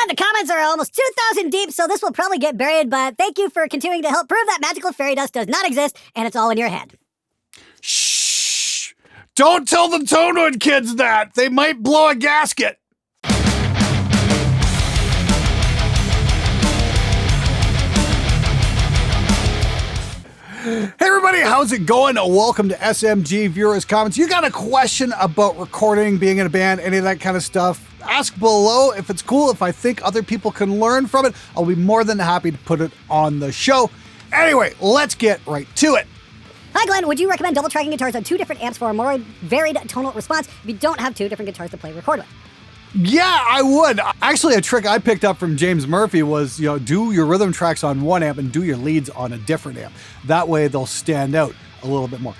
Glenn, the comments are almost 2,000 deep, so this will probably get buried, but thank you for continuing to help prove that magical fairy dust does not exist, and it's all in your head. Shh! Don't tell the Tonewood kids that! They might blow a gasket! Hey everybody, how's it going? Welcome to SMG Viewers Comments. You got a question about recording, being in a band, any of that kind of stuff? Ask below. If it's cool, if I think other people can learn from it, I'll be more than happy to put it on the show. Anyway, let's get right to it. Hi Glenn, would you recommend double tracking guitars on two different amps for a more varied tonal response if you don't have two different guitars to play record with? Yeah, I would. Actually, a trick I picked up from James Murphy was, do your rhythm tracks on one amp and do your leads on a different amp. That way they'll stand out a little bit more.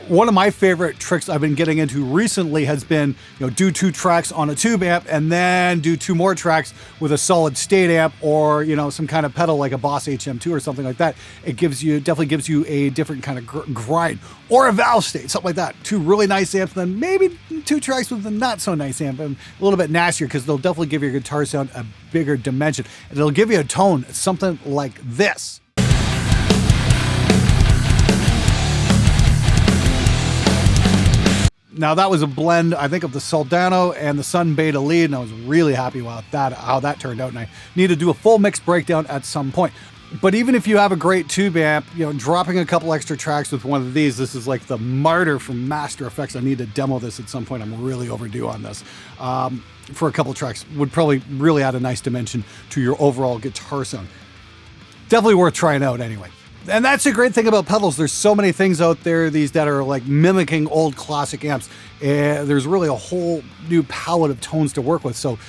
One of my favorite tricks I've been getting into recently has been, do two tracks on a tube amp and then do two more tracks with a solid state amp or, some kind of pedal like a Boss HM2 or something like that. It definitely gives you a different kind of grind, or a valve state, something like that. Two really nice amps, then maybe two tracks with a not so nice amp and a little bit nastier, because they'll definitely give your guitar sound a bigger dimension. And it'll give you a tone, something like this. Now that was a blend, I think, of the Soldano and the Sun Beta lead, and I was really happy about that, how that turned out, and I need to do a full mix breakdown at some point. But even if you have a great tube amp, dropping a couple extra tracks with one of these, this is like the martyr from Master Effects. I need to demo this at some point. I'm really overdue on this. For a couple tracks would probably really add a nice dimension to your overall guitar sound. Definitely worth trying out anyway. And that's the great thing about pedals. There's so many things out there, these that are like mimicking old classic amps. There's really a whole new palette of tones to work with. So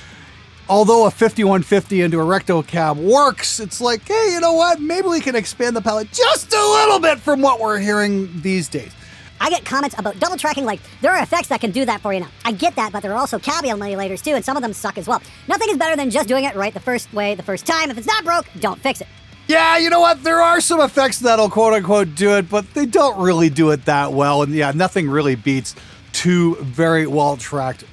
although a 5150 into a recto cab works, it's like, hey, you know what? Maybe we can expand the palette just a little bit from what we're hearing these days. I get comments about double tracking like, there are effects that can do that for you now. I get that, but there are also cab emulators too, and some of them suck as well. Nothing is better than just doing it right the first way, the first time. If it's not broke, don't fix it. Yeah, you know what? There are some effects that'll quote-unquote do it, but they don't really do it that well. And yeah, nothing really beats two very well-tracked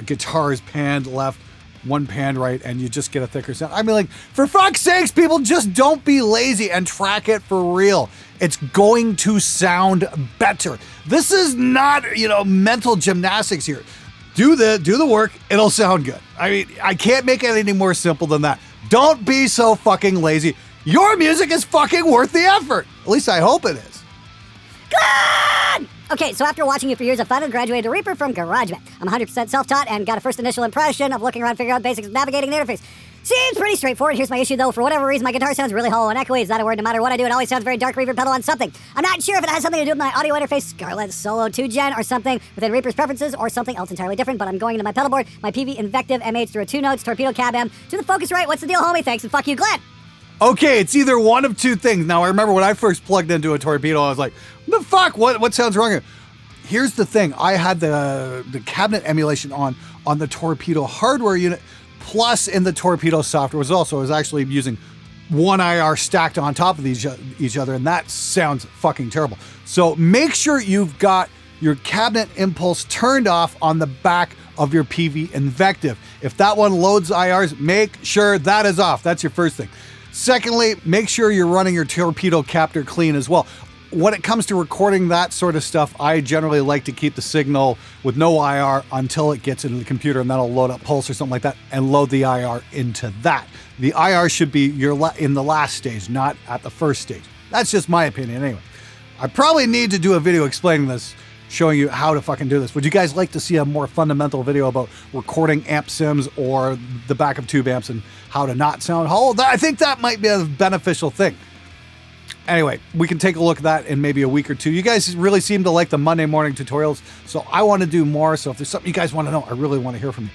guitars panned left, one panned right, and you just get a thicker sound. I mean, like, for fuck's sakes, people, just don't be lazy and track it for real. It's going to sound better. This is not, mental gymnastics here. Do the work, it'll sound good. I mean, I can't make it any more simple than that. Don't be so fucking lazy. Your music is fucking worth the effort. At least I hope it is. Glenn! Okay, so after watching you for years, I finally graduated to Reaper from GarageBand. I'm 100% self-taught and got a first initial impression of looking around, figuring out the basics of navigating the interface. Seems pretty straightforward. Here's my issue though. For whatever reason, my guitar sounds really hollow and echoey. Is that a word? No matter what I do, it always sounds very dark reverb pedal on something. I'm not sure if it has something to do with my audio interface, Scarlett Solo 2 Gen, or something within Reaper's preferences, or something else entirely different, but I'm going into my pedal board, my PV Invective MH through a 2-notes torpedo cab M to the Focusrite. What's the deal, homie? Thanks and fuck you, Glenn. Okay, it's either one of two things. Now, I remember when I first plugged into a torpedo, I was like, what the fuck? What sounds wrong here? Here's the thing. I had the cabinet emulation on the torpedo hardware unit, plus in the torpedo software I was actually using one IR stacked on top of each other, and that sounds fucking terrible. So make sure you've got your cabinet impulse turned off on the back of your PV Invective. If that one loads IRs, make sure that is off. That's your first thing. Secondly, make sure you're running your torpedo captor clean as well. When it comes to recording that sort of stuff, I generally like to keep the signal with no IR until it gets into the computer, and that'll load up Pulse or something like that and load the IR into that. The IR should be in the last stage, not at the first stage. That's just my opinion anyway. I probably need to do a video explaining this, showing you how to fucking do this. Would you guys like to see a more fundamental video about recording amp sims or the back of tube amps and how to not sound hollow? I think that might be a beneficial thing. Anyway, we can take a look at that in maybe a week or two. You guys really seem to like the Monday morning tutorials, so I want to do more. So if there's something you guys want to know, I really want to hear from you.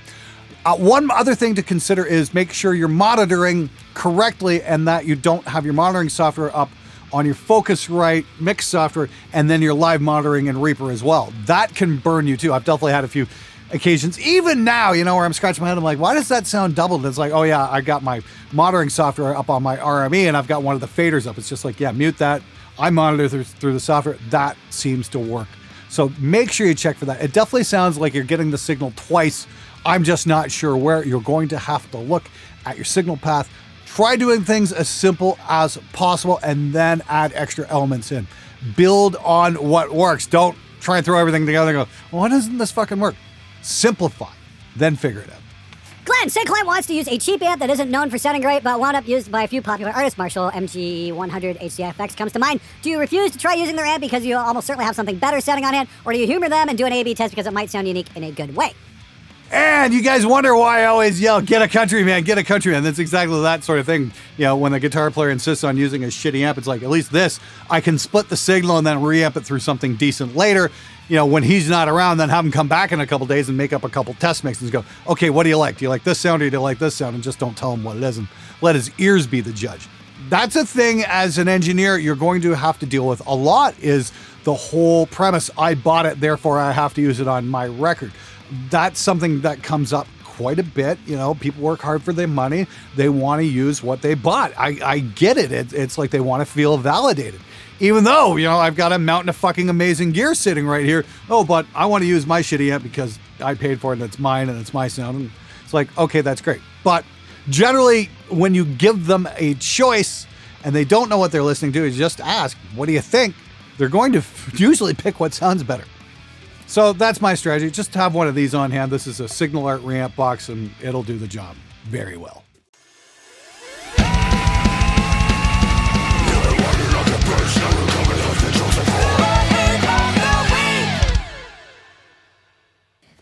One other thing to consider is make sure you're monitoring correctly and that you don't have your monitoring software up on your Focusrite mix software and then your live monitoring in Reaper as well. That can burn you too. I've definitely had a few occasions, even now, where I'm scratching my head, I'm like, why does that sound doubled? And it's like, oh yeah, I got my monitoring software up on my RME and I've got one of the faders up. It's just like, yeah, mute that. I monitor through the software. That seems to work. So make sure you check for that. It definitely sounds like you're getting the signal twice I'm just not sure where. You're going to have to look at your signal path. Try doing things as simple as possible and then add extra elements in. Build on what works. Don't try and throw everything together and go, well, why doesn't this fucking work? Simplify, then figure it out. Glenn, say Clint wants to use a cheap amp that isn't known for sounding great, but wound up used by a few popular artists. Marshall MG100 HDFX comes to mind. Do you refuse to try using their amp because you almost certainly have something better sounding on hand, or do you humor them and do an A/B test because it might sound unique in a good way? And you guys wonder why I always yell, get a country man, get a country man. That's exactly that sort of thing. You know, when the guitar player insists on using a shitty amp, it's like, at least this, I can split the signal and then reamp it through something decent later. You know, when he's not around, then have him come back in a couple days and make up a couple test mixes and go, okay, what do you like? Do you like this sound or do you like this sound? And just don't tell him what it is and let his ears be the judge. That's a thing as an engineer you're going to have to deal with a lot, is the whole premise, I bought it, therefore I have to use it on my record. That's something that comes up quite a bit. You know, people work hard for their money. They want to use what they bought. I get it. It's like they want to feel validated. Even though, you know, I've got a mountain of fucking amazing gear sitting right here. Oh, but I want to use my shitty amp because I paid for it and it's mine and it's my sound. And it's like, okay, that's great. But generally, when you give them a choice and they don't know what they're listening to, you just ask, what do you think? They're going to usually pick what sounds better. So that's my strategy. Just have one of these on hand. This is a Signal Art reamp box and it'll do the job very well.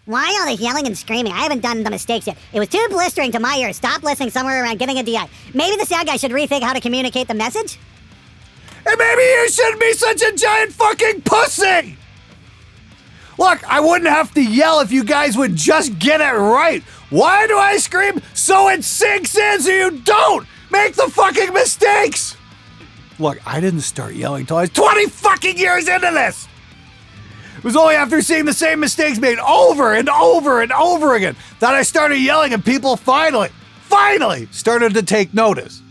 Why all the yelling and screaming? I haven't done the mistakes yet. It was too blistering to my ears. Stop listening somewhere around giving a DI. Maybe the sound guy should rethink how to communicate the message? And maybe you shouldn't be such a giant fucking pussy! Look, I wouldn't have to yell if you guys would just get it right. Why do I scream? So it sinks in so you don't make the fucking mistakes! Look, I didn't start yelling till I was 20 fucking years into this! It was only after seeing the same mistakes made over and over and over again that I started yelling and people finally started to take notice.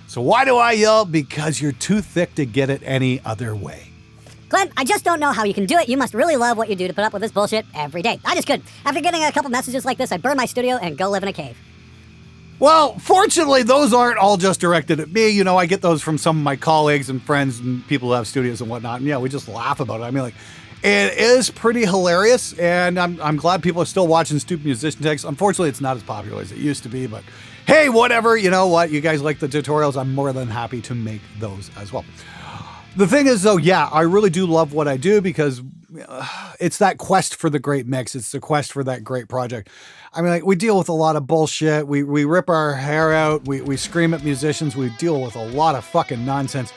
So why do I yell? Because you're too thick to get it any other way. Glenn, I just don't know how you can do it. You must really love what you do to put up with this bullshit every day. I just couldn't. After getting a couple messages like this, I'd burn my studio and go live in a cave. Well, fortunately, those aren't all just directed at me. You know, I get those from some of my colleagues and friends and people who have studios and whatnot. And yeah, we just laugh about it. I mean, like, it is pretty hilarious. And I'm glad people are still watching Stupid Musician Takes. Unfortunately, it's not as popular as it used to be. But hey, whatever. You know what? You guys like the tutorials. I'm more than happy to make those as well. The thing is, though, yeah, I really do love what I do because it's that quest for the great mix. It's the quest for that great project. I mean, like, we deal with a lot of bullshit. We rip our hair out. We scream at musicians. We deal with a lot of fucking nonsense.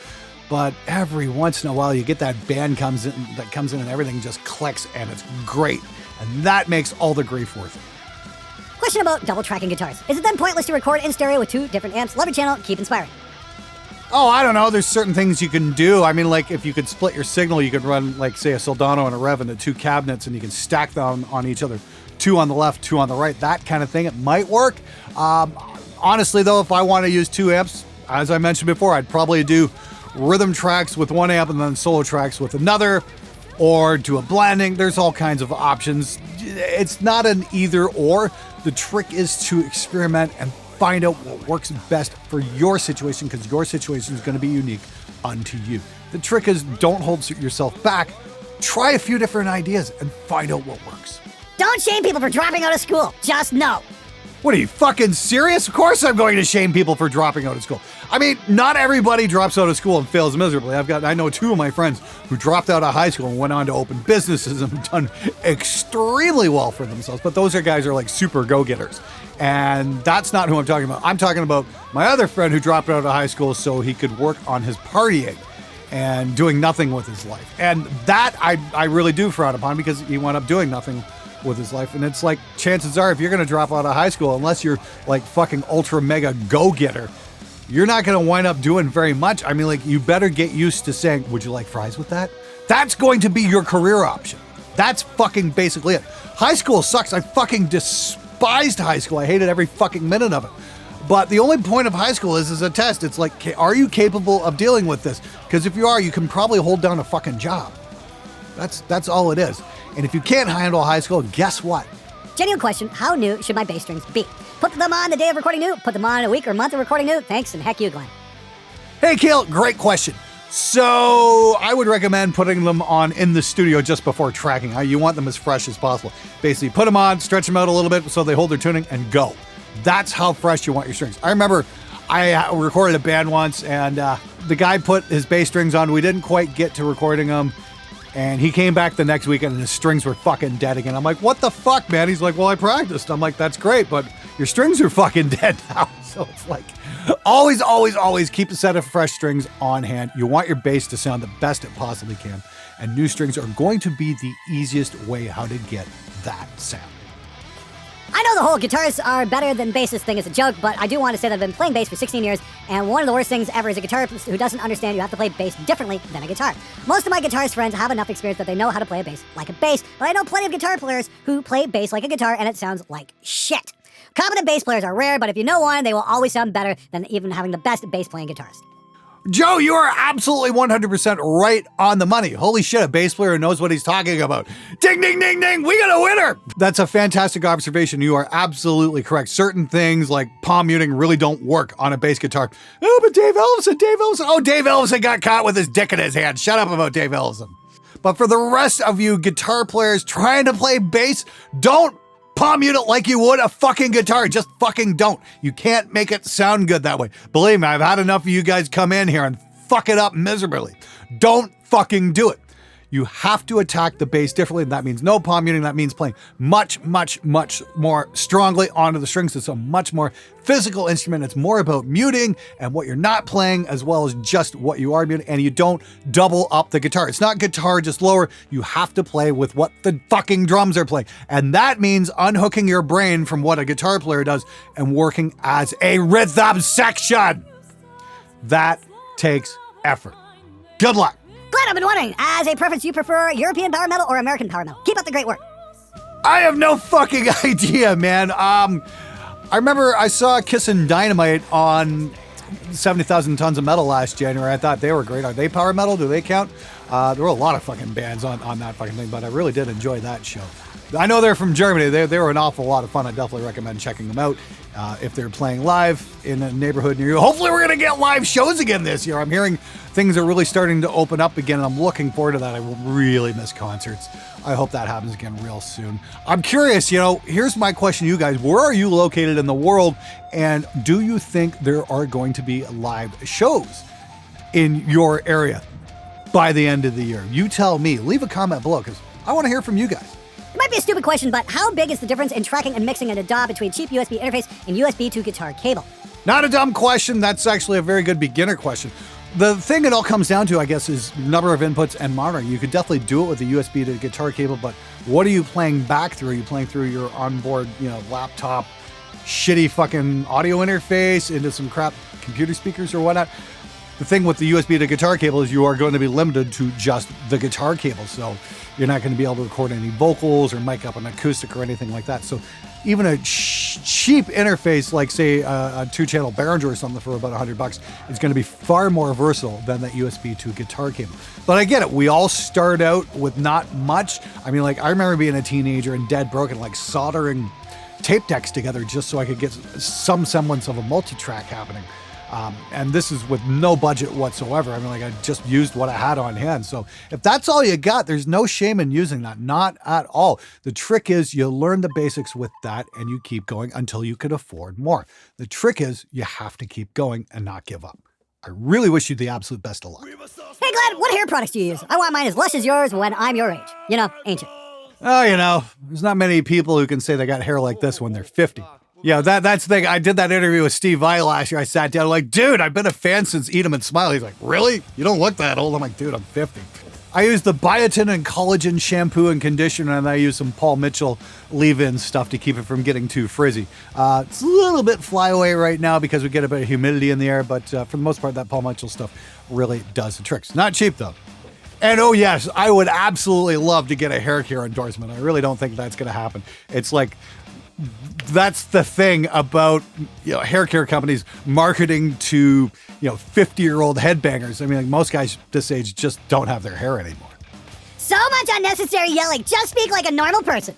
But every once in a while, you get that band that comes in and everything just clicks and it's great. And that makes all the grief worth it. Question about double tracking guitars. Is it then pointless to record in stereo with two different amps? Love your channel. Keep inspiring. Oh, I don't know. There's certain things you can do. I mean, like, if you could split your signal, you could run, like, say, a Soldano and a Rev into two cabinets, and you can stack them on each other. Two on the left, two on the right. That kind of thing. It might work. Honestly, though, if I want to use two amps, as I mentioned before, I'd probably do rhythm tracks with one amp and then solo tracks with another, or do a blending. There's all kinds of options. It's not an either or. The trick is to experiment and find out what works best for your situation, because your situation is going to be unique unto you. The trick is, don't hold yourself back. Try a few different ideas and find out what works. Don't shame people for dropping out of school. Just know. What, are you fucking serious? Of course I'm going to shame people for dropping out of school. I mean, not everybody drops out of school and fails miserably. I know two of my friends who dropped out of high school and went on to open businesses and done extremely well for themselves. But those guys are like super go-getters. And that's not who I'm talking about. I'm talking about my other friend who dropped out of high school so he could work on his partying and doing nothing with his life. And that I really do frown upon, because he wound up doing nothing with his life. And it's like, chances are, if you're going to drop out of high school, unless you're like fucking ultra mega go-getter, you're not going to wind up doing very much. I mean, like, you better get used to saying, would you like fries with that? That's going to be your career option. That's fucking basically it. High school sucks. I fucking despised high school. I hated every fucking minute of it. But the only point of high school is a test. It's like, are you capable of dealing with this? Because if you are, you can probably hold down a fucking job. That's all it is. And if you can't handle high school, guess what? Genuine question, how new should my bass strings be? Put them on the day of recording new, put them on a week or month of recording new. Thanks, and heck you, Glenn. Hey, Kale, great question. So I would recommend putting them on in the studio just before tracking. You want them as fresh as possible. Basically, put them on, stretch them out a little bit so they hold their tuning, and go. That's how fresh you want your strings. I remember I recorded a band once, and the guy put his bass strings on. We didn't quite get to recording them, and he came back the next weekend, and his strings were fucking dead again. I'm like, what the fuck, man? He's like, well, I practiced. I'm like, that's great, but your strings are fucking dead now. So it's like, always keep a set of fresh strings on hand. You want your bass to sound the best it possibly can, and new strings are going to be the easiest way how to get that sound. I know the whole guitarists are better than bassists thing is a joke, but I do want to say that I've been playing bass for 16 years, and one of the worst things ever is a guitarist who doesn't understand you have to play bass differently than a guitar. Most of my guitarist friends have enough experience that they know how to play a bass like a bass, but I know plenty of guitar players who play bass like a guitar, and it sounds like shit. Competent bass players are rare, but if you know one, they will always sound better than even having the best bass playing guitarist. Joe, you are absolutely 100% right on the money. Holy shit, a bass player knows what he's talking about. Ding, ding, ding, ding, we got a winner. That's a fantastic observation. You are absolutely correct. Certain things like palm muting really don't work on a bass guitar. Oh, but Dave Ellefson. Oh, Dave Ellefson got caught with his dick in his hand. Shut up about Dave Ellefson. But for the rest of you guitar players trying to play bass, don't palm mute it like you would a fucking guitar. Just fucking don't. You can't make it sound good that way. Believe me, I've had enough of you guys come in here and fuck it up miserably. Don't fucking do it. You have to attack the bass differently, and that means no palm muting. That means playing much more strongly onto the strings. It's a much more physical instrument. It's more about muting and what you're not playing as well as just what you are muting, and you don't double up the guitar. It's not guitar just lower. You have to play with what the fucking drums are playing, and that means unhooking your brain from what a guitar player does and working as a rhythm section. That takes effort. Good luck. Glenn, I've been wondering, as a preference, do you prefer European power metal or American power metal? Keep up the great work. I have no fucking idea, man. I remember I saw Kissin' Dynamite on 70,000 Tons of Metal last January. I thought they were great. Are they power metal? Do they count? There were a lot of fucking bands on that fucking thing, but I really did enjoy that show. I know they're from Germany. They were an awful lot of fun. I definitely recommend checking them out if they're playing live in a neighborhood near you. Hopefully we're going to get live shows again this year. I'm hearing things are really starting to open up again, and I'm looking forward to that. I will really miss concerts. I hope that happens again real soon. I'm curious, here's my question to you guys. Where are you located in the world, and do you think there are going to be live shows in your area by the end of the year? You tell me. Leave a comment below, because I want to hear from you guys. It might be a stupid question, but how big is the difference in tracking and mixing in a DAW between cheap USB interface and USB to guitar cable? Not a dumb question. That's actually a very good beginner question. The thing it all comes down to, I guess, is number of inputs and monitoring. You could definitely do it with a USB to guitar cable, but what are you playing back through? Are you playing through your onboard, laptop, shitty fucking audio interface into some crap computer speakers or whatnot? The thing with the USB to guitar cable is you are going to be limited to just the guitar cable. So you're not going to be able to record any vocals or mic up an acoustic or anything like that. So even a cheap interface, like say a 2-channel Behringer or something for about $100 is going to be far more versatile than that USB to guitar cable. But I get it. We all start out with not much. I mean, I remember being a teenager and dead broken, soldering tape decks together just so I could get some semblance of a multi-track happening. And this is with no budget whatsoever. I mean, I just used what I had on hand. So if that's all you got, there's no shame in using that. Not at all. The trick is you learn the basics with that and you keep going until you can afford more. The trick is you have to keep going and not give up. I really wish you the absolute best of luck. Hey, Glenn, what hair products do you use? I want mine as lush as yours when I'm your age. Ancient. Oh, there's not many people who can say they got hair like this when they're 50. Yeah, that's the thing. I did that interview with Steve Vai last year. I sat down like, dude, I've been a fan since Eat 'em and Smile. He's like, really? You don't look that old. I'm like, dude, I'm 50. I use the biotin and collagen shampoo and conditioner, and I use some Paul Mitchell leave-in stuff to keep it from getting too frizzy. It's a little bit flyaway right now because we get a bit of humidity in the air, but for the most part, that Paul Mitchell stuff really does the tricks. Not cheap, though. And oh yes, I would absolutely love to get a Haircare endorsement. I really don't think that's going to happen. It's that's the thing about hair care companies marketing to 50-year-old headbangers. I mean, most guys this age just don't have their hair anymore. So much unnecessary yelling. Just speak like a normal person.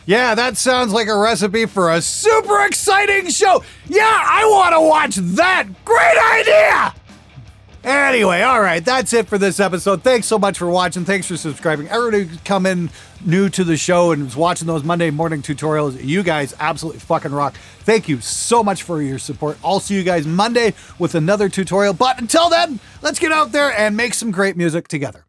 Yeah, that sounds like a recipe for a super exciting show. Yeah, I want to watch that. Great idea. Anyway, all right, that's it for this episode. Thanks so much for watching. Thanks for subscribing. Everybody who's come in new to the show and is watching those Monday morning tutorials, you guys absolutely fucking rock. Thank you so much for your support. I'll see you guys Monday with another tutorial. But until then, let's get out there and make some great music together.